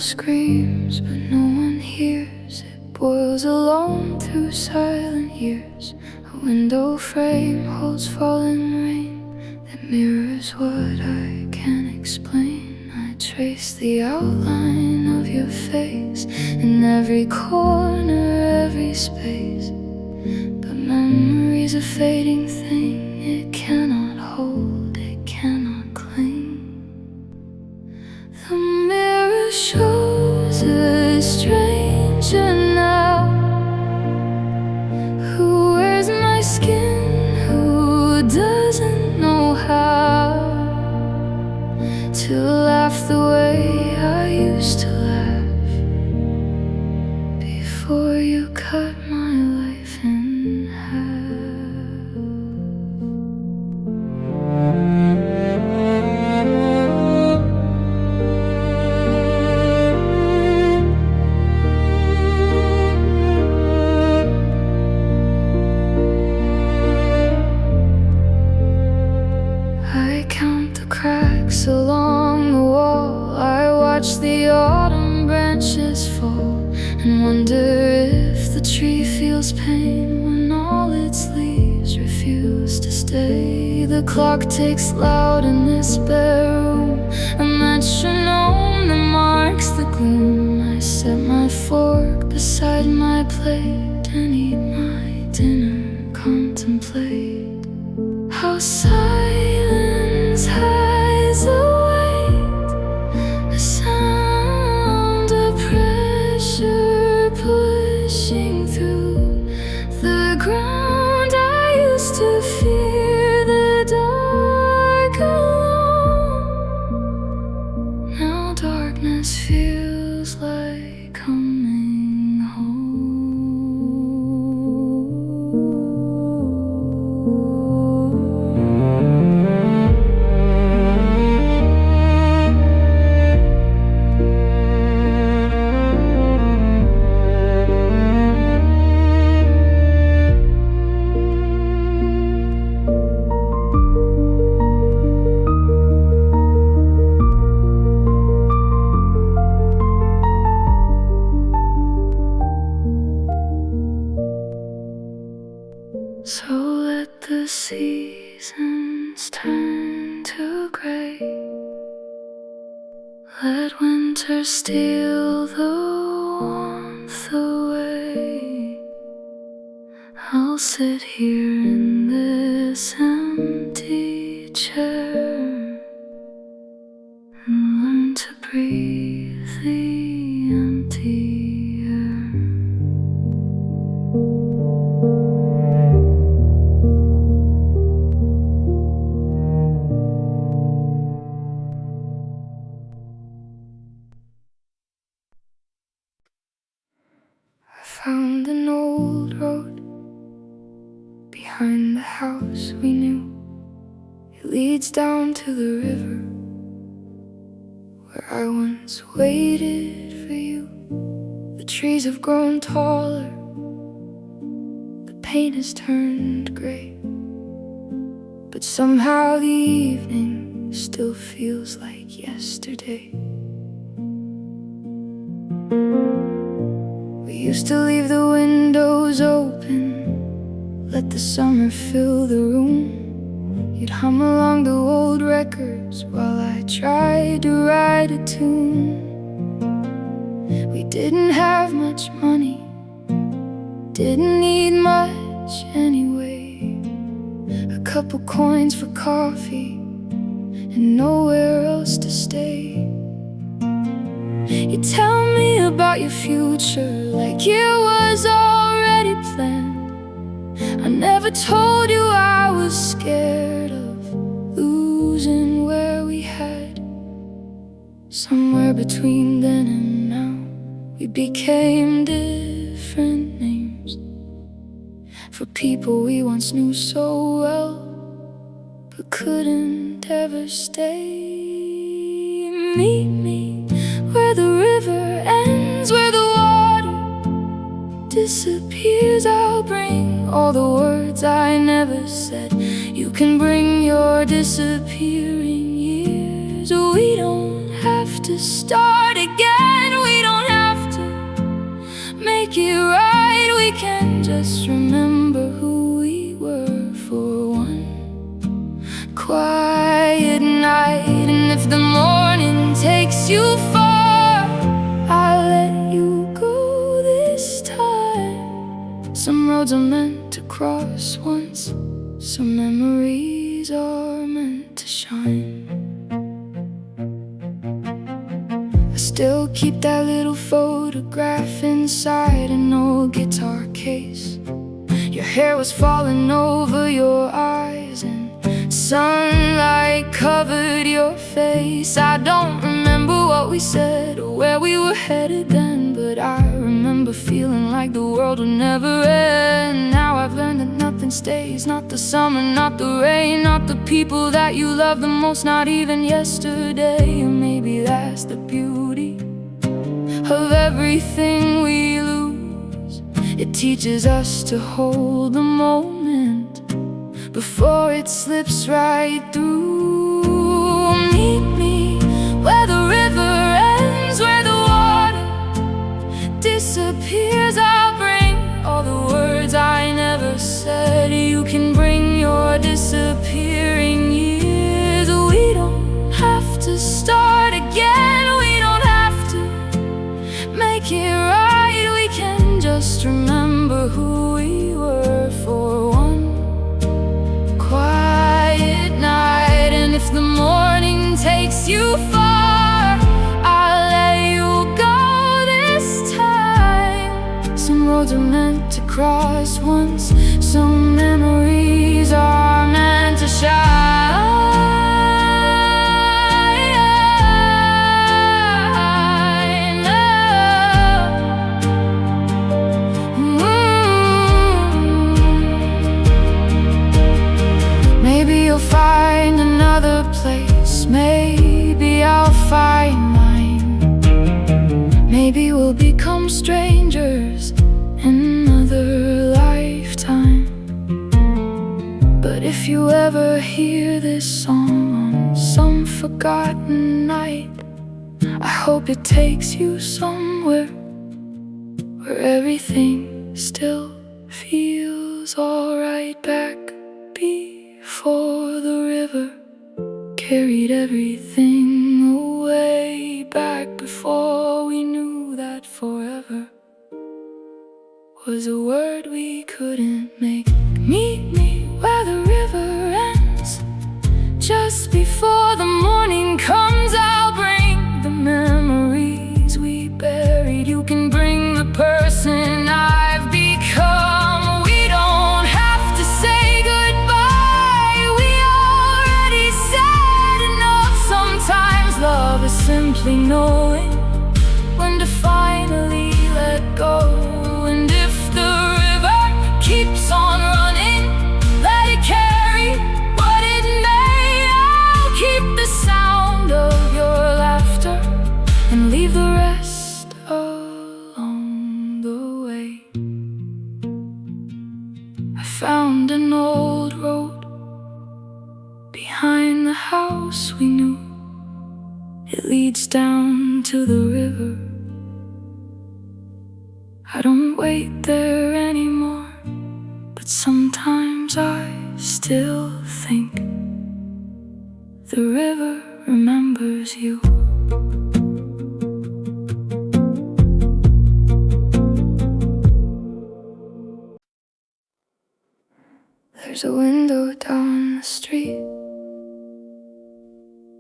screams, but no one hears. It boils alone through silent years. A window frame holds fallen rain that mirrors what I can't explain. I trace the outline of your face in every corner, every space. But memory's a fading thing. It cannot hold, it cannot cling. The mirror shows a stranger now, who wears my skin, who doesn't know how to laugh the way I used to laugh before you cut my life in half. I count the cracks along the wall. I watch the autumn branches fall and wonder if the tree feels pain when all its leaves refuse to stay. The clock ticks loud in this bare room, a metronome that marks the gloom. I set my fork beside my plate and eat my dinner, contemplate how silence hides away, a sound of pressure pushing through the ground. I used to fear the dark alone. Now darkness feels like coming home. So let the seasons turn to gray. Let winter steal the warmth away. I'll sit here in this empty chair and learn to breathe the empty air. Found an old road behind the house we knew. It leads down to the river where I once waited for you. The trees have grown taller, the paint has turned gray, but somehow the evening still feels like yesterday. We used to leave the windows open, let the summer fill the room. You'd hum along the old records while I tried to write a tune. We didn't have much money, didn't need much anyway. A couple coins for coffee and nowhere else to stay. You tell me about your future like it was already planned. I never told you I was scared of losing where we had. Somewhere between then and now, we became different names for people we once knew so well, but couldn't ever stay. Meet me where the river ends, where the water disappears. I'll bring all the words I never said. You can bring your disappearing years. We don't have to start again. We don't have to make it right. We can just remember who we were for one quiet night. And if the morning takes you far, I'll let you go this time. Some roads are meant to cross once, some memories are meant to shine. I still keep that little photograph inside an old guitar case. Your hair was falling over your eyes and sunlight covered your face. I don't remember what we said or where we were headed then, but I remember feeling like the world would never end. Now I've learned that nothing stays, not the summer, not the rain, not the people that you love the most, not even yesterday. And maybe that's the beauty of everything we lose. It teaches us to hold the moment before it slips right through. Meet me where the river ends, where the water disappears. I'll bring all the words I never said. You can bring your disappearing years. We don't have to start again. We don't have to make it right. We can just remember who we were for one quiet night. And if the morning takes you far, I'll let you go this time. Some roads are meant to cross once, some memories are meant to shine. Maybe you'll find another place, maybe I'll find mine. Maybe we'll become strangers in another lifetime. But if you ever hear this song on some forgotten night, I hope it takes you somewhere where everything still feels alright. Back before the river carried everything away, back before we knew that forever was a word we couldn't make. Meet me where the river ends, just before the morning comes. I'll bring the memories we buried. You can bring the person I've become. We don't have to say goodbye, we already said enough. Sometimes love is simply knowing when to finally let go. And if the river keeps on running, let it carry what it may. I'll keep the sound of your laughter and leave the rest along the way. I found an old road behind the house we knew. It leads down to the river. I don't wait there anymore, but sometimes I still think the river remembers you. There's a window down the street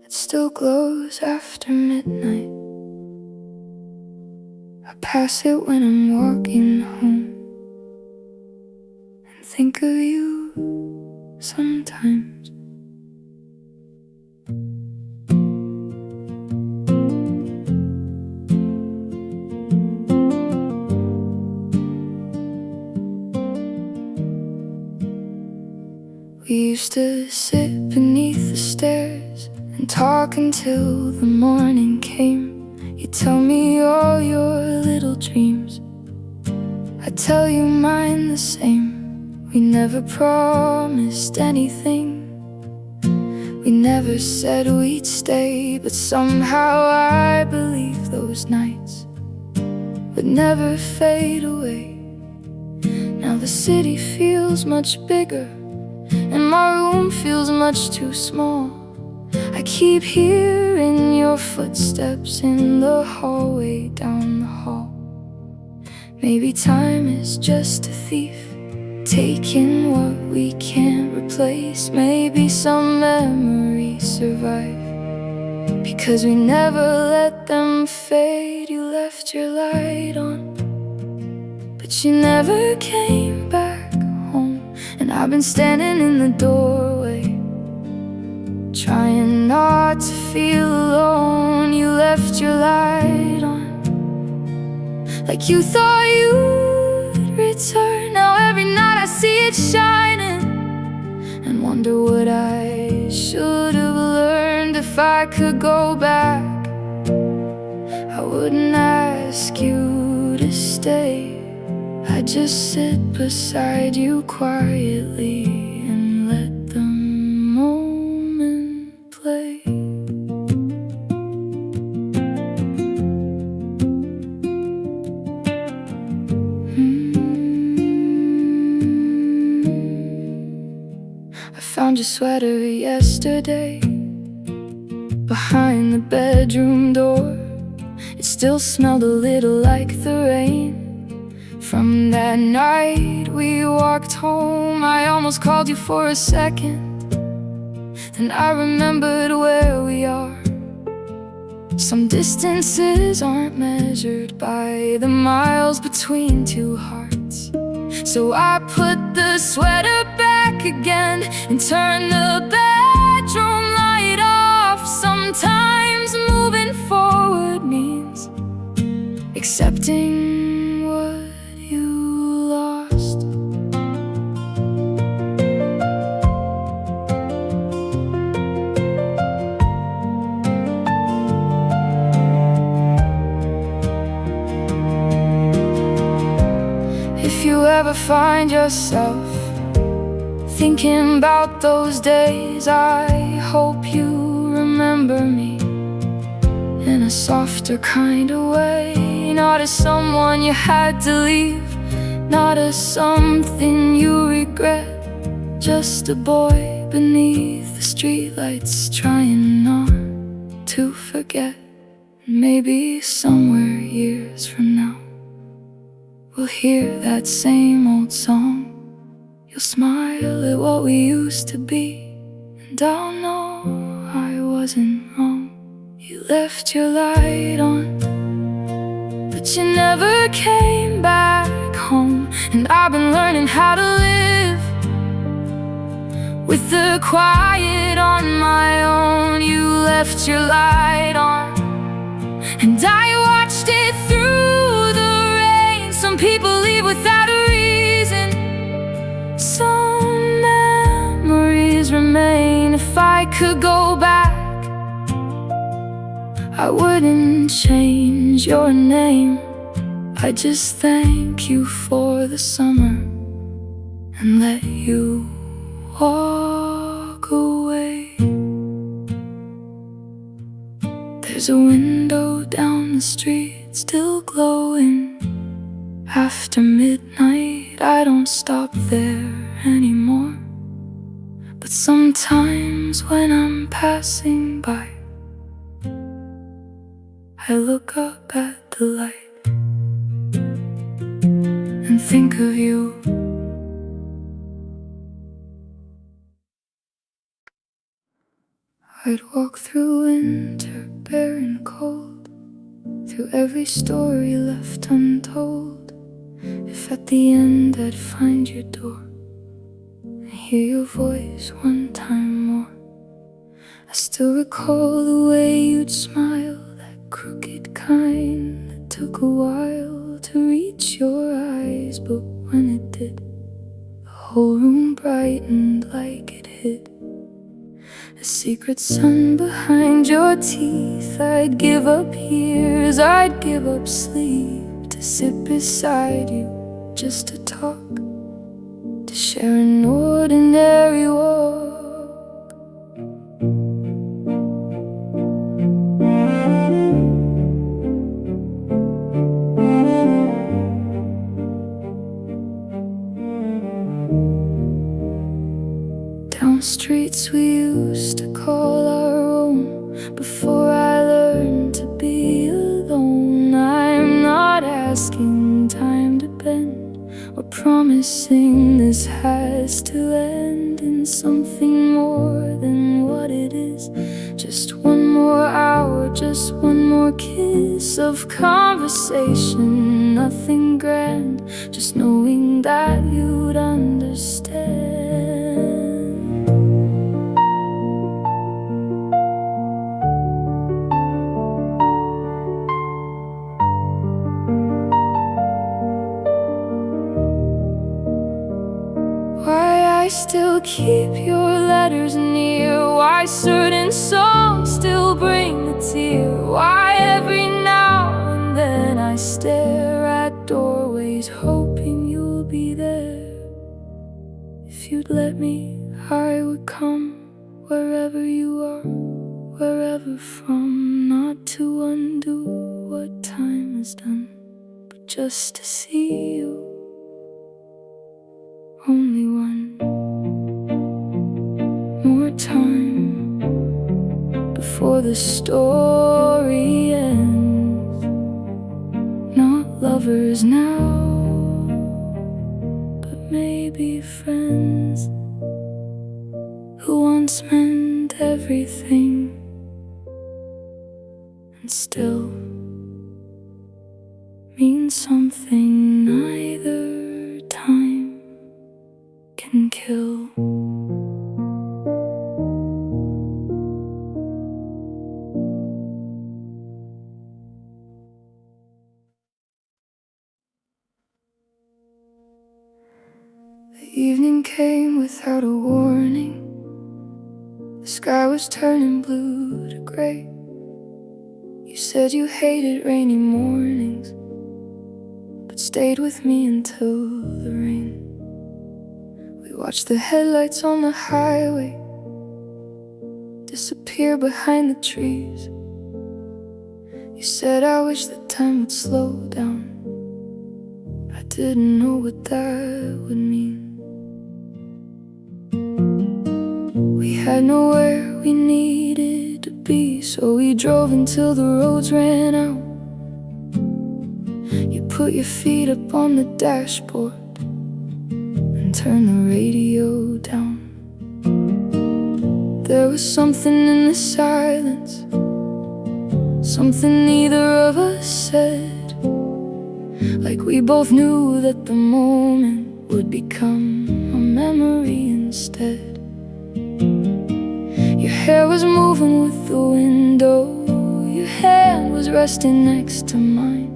that still glows after midnight. I pass it when I'm walking home and think of you sometimes. We used to sit beneath the stairs and talk until the morning came. You tell me all your little dreams, I tell you mine the same. We never promised anything, We never said we'd stay, but somehow I believe those nights would never fade away. Now the city feels much bigger, and my room feels much too small. I keep hearing your footsteps in the hallway down the hall. Maybe time is just a thief, taking what we can't replace. Maybe some memories survive, because we never let them fade. You left your light on, but you never came back home. And I've been standing in the doorway, trying not to feel alone. You left your light on, like you thought you'd return. Now every night I see it shining, and wonder what I should have learned. If I could go back, I wouldn't ask you to stay. I'd just sit beside you quietly and let the moment play. I found your sweater yesterday behind the bedroom door. It still smelled a little like the rain from that night we walked home. I almost called you for a second, then I remembered where we are. Some distances aren't measured by the miles between two hearts. So I put the sweater back again and turned the bedroom light off. Sometimes moving forward means accepting what you lost. If you ever find yourself thinking about those days, I hope you remember me in a softer kind of way. Not as someone you had to leave, not as something you regret. Just a boy beneath the streetlights trying not to forget. Maybe somewhere years from now we'll hear that same old song. You'll smile at what we used to be, and I'll know I wasn't wrong. You left your light on, but you never came back home. And I've been learning how to live with the quiet on my own. You left your light on, and I watched it through the rain. Some people leave without a reason, some memories remain. If I could go back, I wouldn't change your name. I'd just thank you for the summer and let you walk away. There's a window down the street still glowing after midnight. I don't stop there anymore, but sometimes when I'm passing by, I look up at the light and think of you. I'd walk through winter bare and cold, through every story left untold. If at the end I'd find your door and hear your voice one time more. I still recall the way you'd smile, that crooked kind that took a while to reach your eyes. But when it did, the whole room brightened like it hid a secret sun behind your teeth. I'd give up years, I'd give up sleep, to sit beside you, just to talk, to share an ordinary walk. streets we used to call our own. Before I learned to be alone, I'm not asking time to bend or promising this has to end in something more than what it is. Just one more hour, just one more kiss of conversation. Nothing grand, just knowing that you'd understand. Why I still keep your letters near, why certain songs still bring the tear, why every now and then I stare at doorways hoping you'll be there. If you'd let me, I would come wherever you are, wherever from, not to undo what time has done, but just to see you. Only one more time before the story ends. Not lovers now, but maybe friends who once meant everything and still mean something neither time can kill. The evening came without a warning. The sky was turning blue to gray. You said you hated rainy mornings, but stayed with me until the rain. We watched the headlights on the highway disappear behind the trees. You said, I wish that time would slow down. I didn't know what that would mean. We had nowhere we needed to be, so we drove until the roads ran out. You put your feet up on the dashboard and turn the radio down. There was something in the silence, something neither of us said, like we both knew that the moment would become a memory instead. Your hair was moving with the window, your hand was resting next to mine.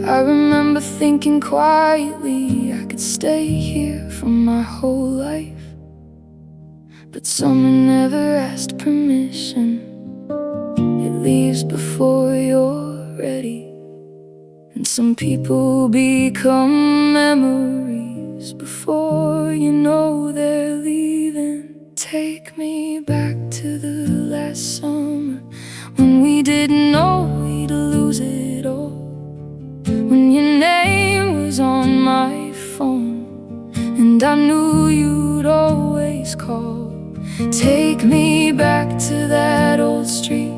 I remember thinking quietly I could stay here for my whole life, but summer never asked permission. It leaves before you're ready, and some people become memories before you know they're leaving. Take me back to the last summer, when we didn't know we'd lose it all, when your name was on my phone and I knew you'd always call. Take me back to that old street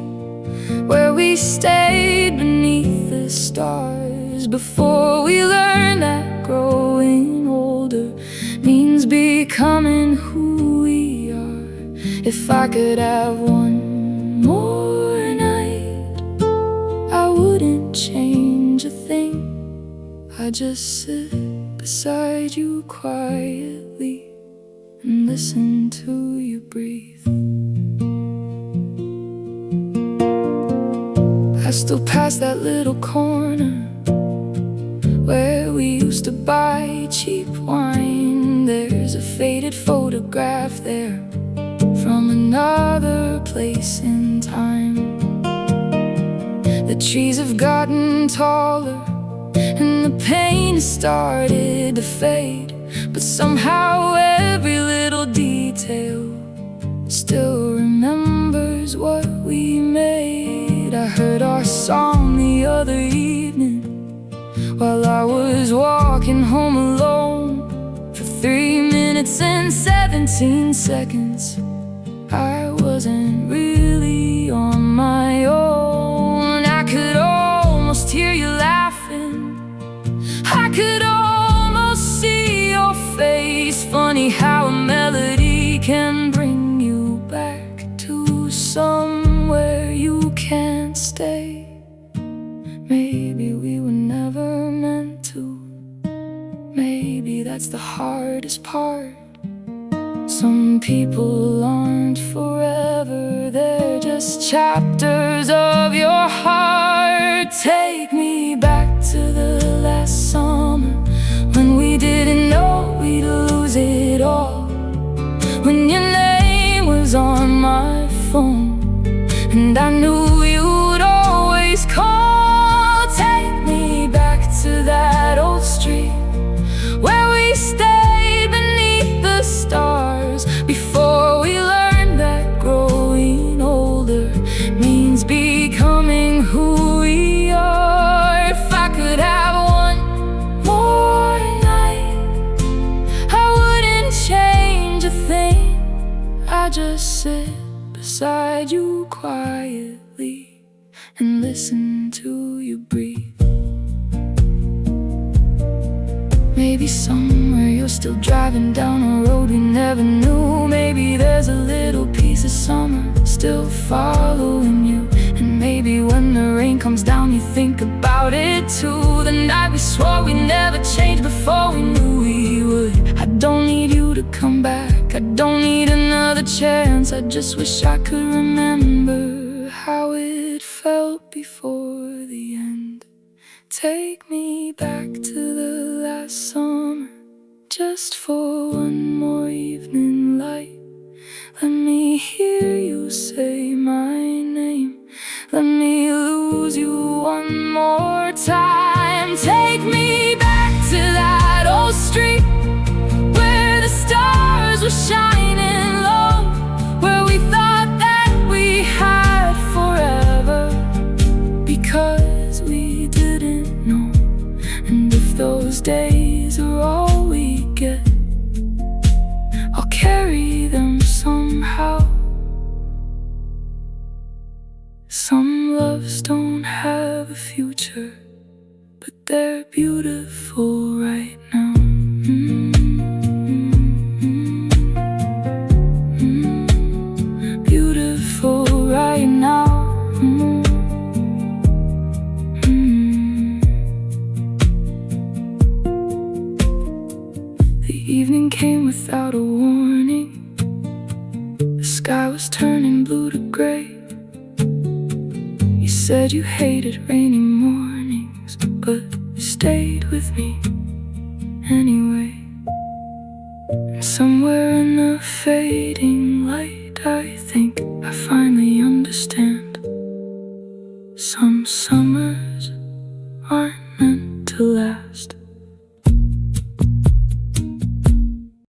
where we stayed beneath the stars, before we learned that growing older means becoming who we are. If I could have one more night, I wouldn't change a thing. I'd just sit beside you quietly and listen to you breathe. I still pass that little corner where we used to buy cheap wine. There's a faded photograph there from another place in time. The trees have gotten taller and the pain has started to fade, but somehow every little detail still remembers what we made. I heard our song the other evening while I was walking home alone. For 3 minutes and 17 seconds. I wasn't really on my own. I could almost hear you laughing. I could almost see your face. Funny how a melody can bring you back to somewhere you can't stay. Maybe we were never meant to. Maybe that's the hardest part. Some people aren't forever, they're just chapters of your heart. Take me back to the last summer, when we didn't know we'd lose it all. When your name was on my phone, and I knew you'd always call. Take me back to that old street, where we stayed beneath the stars, before we learned that growing older means becoming who we are. If I could have one more night, I wouldn't change a thing. I'd just sit beside you quietly and listen to you breathe. Maybe somewhere you're still driving down a road we never knew. Maybe there's a little piece of summer still following you. And maybe when the rain comes down you think about it too. The night we swore we'd never change before we knew we would. I don't need you to come back, I don't need another chance. I just wish I could remember how it felt before the end. Take me back to the last summer, just for one more evening light. Let me hear you say my name, let me lose you one more time. Take me back to that old street, where the stars were shining low, where we thought that we had forever, because we didn't know. And if those days are all we get, I'll carry them somehow. Some loves don't have a future, but they're beautiful right now. Beautiful right now. The evening came without a warning. The sky was turning blue to gray. You said you hated rainy mornings, but you stayed with me anyway. And somewhere in the fading light, I think I finally understand. Some